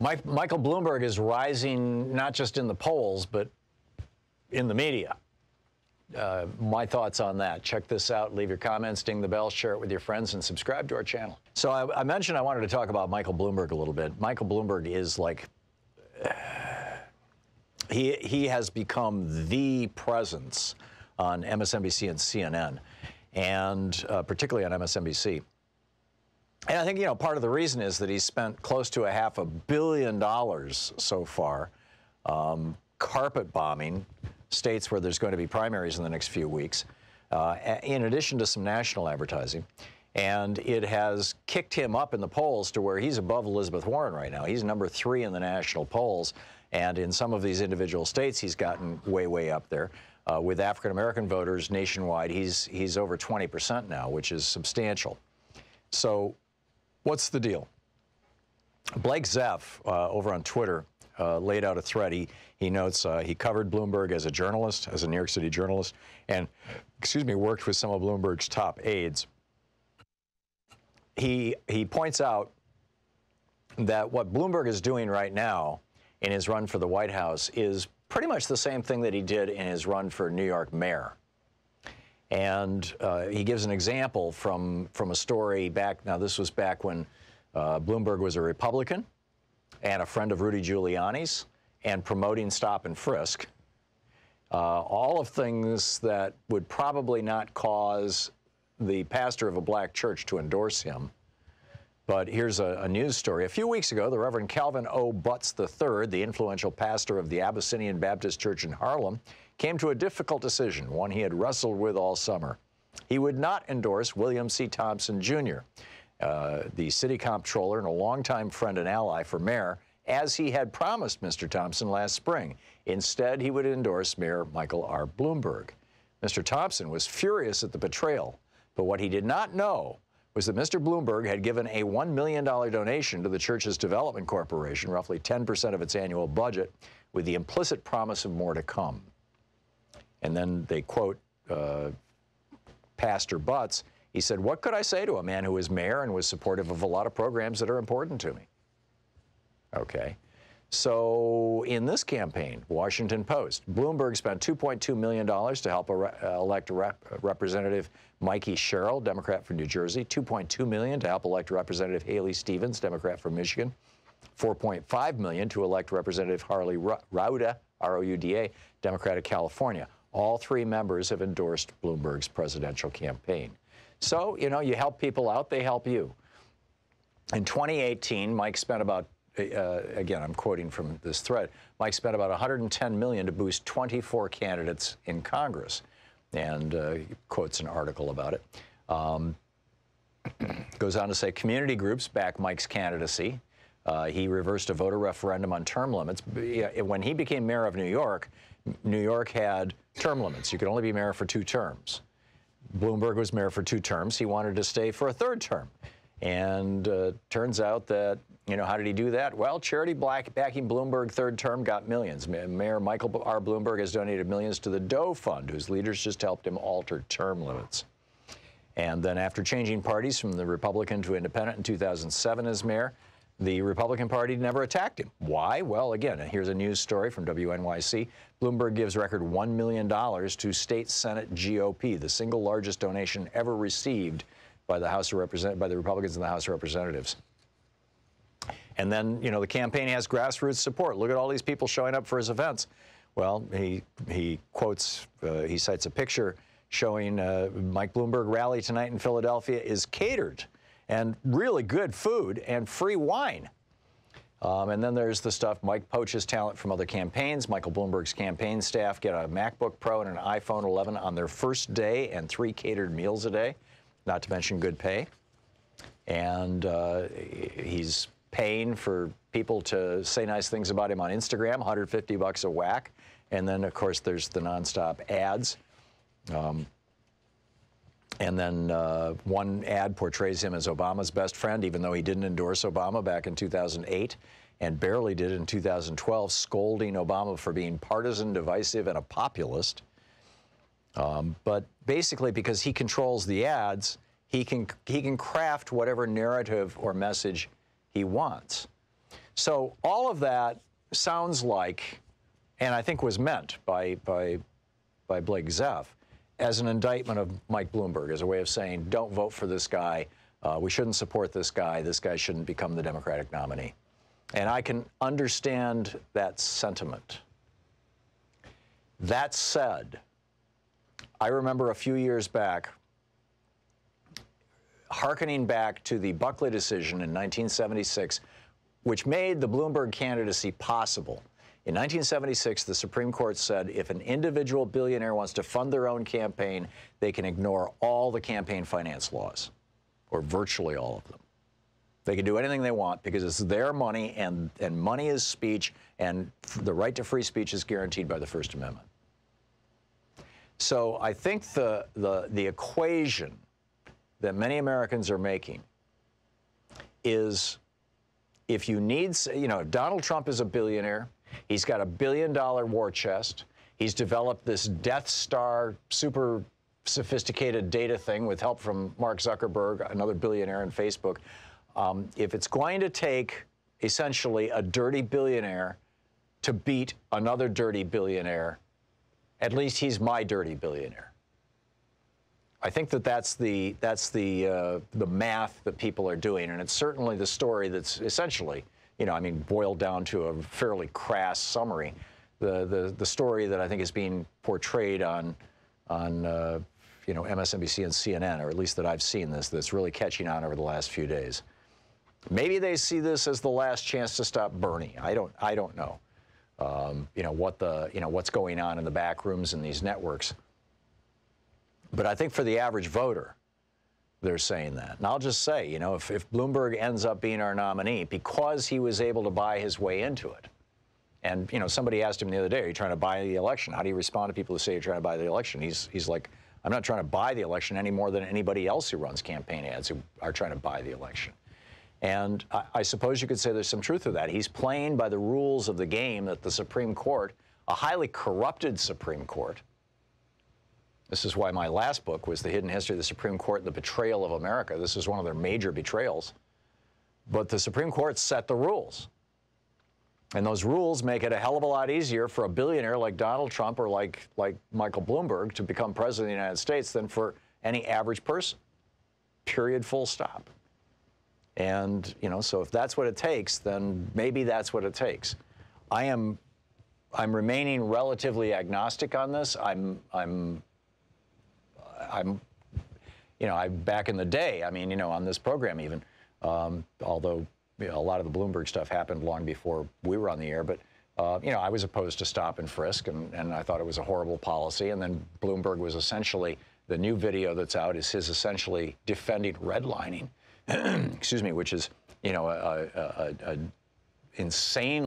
Michael Bloomberg is rising not just in the polls, but in the media. My thoughts on that. Check this out. Leave your comments, ding the bell, share it with your friends, and subscribe to our channel. So I mentioned I wanted to talk about Michael Bloomberg a little bit. Michael Bloomberg is like, he has become the presence on MSNBC and CNN, and particularly on MSNBC. And I think, you know, part of the reason is that he's spent close to $500 million so far carpet bombing states where there's going to be primaries in the next few weeks, in addition to some national advertising. And it has kicked him up in the polls to where he's above Elizabeth Warren right now. He's number 3 in the national polls. And in some of these individual states, he's gotten way, way up there. With African-American voters nationwide, he's over 20% now, which is substantial. So what's the deal? Blake Zeff, over on Twitter, laid out a thread. He notes he covered Bloomberg as a journalist, as a New York City journalist, and, worked with some of Bloomberg's top aides. He points out that what Bloomberg is doing right now in his run for the White House is pretty much the same thing that he did in his run for New York mayor. And he gives an example from a story back, now this was back when Bloomberg was a Republican and a friend of Rudy Giuliani's and promoting stop and frisk. All of things that would probably not cause the pastor of a black church to endorse him. But here's a news story. A few weeks ago, the Reverend Calvin O. Butts III, the influential pastor of the Abyssinian Baptist Church in Harlem, came to a difficult decision, one he had wrestled with all summer. He would not endorse William C. Thompson, Jr., the city comptroller and a longtime friend and ally for mayor, as he had promised Mr. Thompson last spring. Instead, he would endorse Mayor Michael R. Bloomberg. Mr. Thompson was furious at the betrayal, but what he did not know was that Mr. Bloomberg had given a $1 million donation to the church's development corporation, roughly 10% of its annual budget, with the implicit promise of more to come. And then they quote Pastor Butts. He said, "What could I say to a man who was mayor and was supportive of a lot of programs that are important to me?" Okay. So in this campaign, Washington Post, Bloomberg spent $2.2 million to help elect Representative Mikey Sherrill, Democrat from New Jersey, $2.2 million to help elect Representative Haley Stevens, Democrat from Michigan, $4.5 million to elect Representative Harley Rauda, R-O-U-D-A, Democrat of California. All 3 members have endorsed Bloomberg's presidential campaign. So, you know, you help people out, they help you. In 2018, Mike spent about again, I'm quoting from this thread, Mike spent about $110 million to boost 24 candidates in Congress, and he quotes an article about it. Goes on to say community groups back Mike's candidacy. He reversed a voter referendum on term limits. When he became mayor of New York had term limits. You could only be mayor for 2 terms. Bloomberg was mayor for 2 terms. He wanted to stay for a 3rd term. And turns out that, you know, how did he do that? Well, charity backing Bloomberg 3rd term got millions. Mayor Michael R. Bloomberg has donated millions to the Doe Fund, whose leaders just helped him alter term limits. And then after changing parties from the Republican to Independent in 2007 as mayor, the Republican Party never attacked him. Why? Well, again, here's a news story from WNYC. Bloomberg gives record $1 million to State Senate GOP, the single largest donation ever received by the by the Republicans in the House of Representatives. And then, you know, the campaign has grassroots support. Look at all these people showing up for his events. Well, he quotes, he cites a picture showing Mike Bloomberg rally tonight in Philadelphia is catered and really good food and free wine. And then there's the stuff, Mike poaches talent from other campaigns. Michael Bloomberg's campaign staff get a MacBook Pro and an iPhone 11 on their first day and 3 catered meals a day, not to mention good pay. And he's paying for people to say nice things about him on Instagram, $150 a whack. And then, of course, there's the nonstop ads. And then one ad portrays him as Obama's best friend, even though he didn't endorse Obama back in 2008 and barely did in 2012, scolding Obama for being partisan, divisive, and a populist. But basically, because he controls the ads, he can craft whatever narrative or message he wants. So all of that sounds like, and I think was meant by Blake Zeff, as an indictment of Mike Bloomberg, as a way of saying, don't vote for this guy. We shouldn't support this guy. This guy shouldn't become the Democratic nominee. And I can understand that sentiment. That said, I remember a few years back, hearkening back to the Buckley decision in 1976, which made the Bloomberg candidacy possible. In 1976, the Supreme Court said if an individual billionaire wants to fund their own campaign, they can ignore all the campaign finance laws, or virtually all of them. They can do anything they want because it's their money, and money is speech, and the right to free speech is guaranteed by the First Amendment. So I think the equation that many Americans are making is, if you need, if Donald Trump is a billionaire, he's got $1 billion war chest, he's developed this Death Star super sophisticated data thing with help from Mark Zuckerberg, another billionaire in Facebook. If it's going to take essentially a dirty billionaire to beat another dirty billionaire, at least he's my dirty billionaire. I think that's the math that people are doing, and it's certainly the story that's essentially, boiled down to a fairly crass summary. The story that I think is being portrayed on MSNBC and CNN, or at least that I've seen that's really catching on over the last few days. Maybe they see this as the last chance to stop Bernie. I don't know. What's going on in the back rooms in these networks. But I think for the average voter, they're saying that. And I'll just say, if Bloomberg ends up being our nominee because he was able to buy his way into it. And, somebody asked him the other day, are you trying to buy the election? How do you respond to people who say you're trying to buy the election? He's like, I'm not trying to buy the election any more than anybody else who runs campaign ads who are trying to buy the election. And I suppose you could say there's some truth to that. He's playing by the rules of the game that the Supreme Court, a highly corrupted Supreme Court. This is why my last book was The Hidden History of the Supreme Court and the Betrayal of America. This is one of their major betrayals. But the Supreme Court set the rules. And those rules make it a hell of a lot easier for a billionaire like Donald Trump or like Michael Bloomberg to become president of the United States than for any average person. Period, full stop. And, so if that's what it takes, then maybe that's what it takes. I'm remaining relatively agnostic on this. I'm back in the day, on this program even, although a lot of the Bloomberg stuff happened long before we were on the air, but, I was opposed to stop and frisk, and I thought it was a horrible policy. And then Bloomberg was essentially, the new video that's out is his essentially defending redlining, excuse me, which is, a insane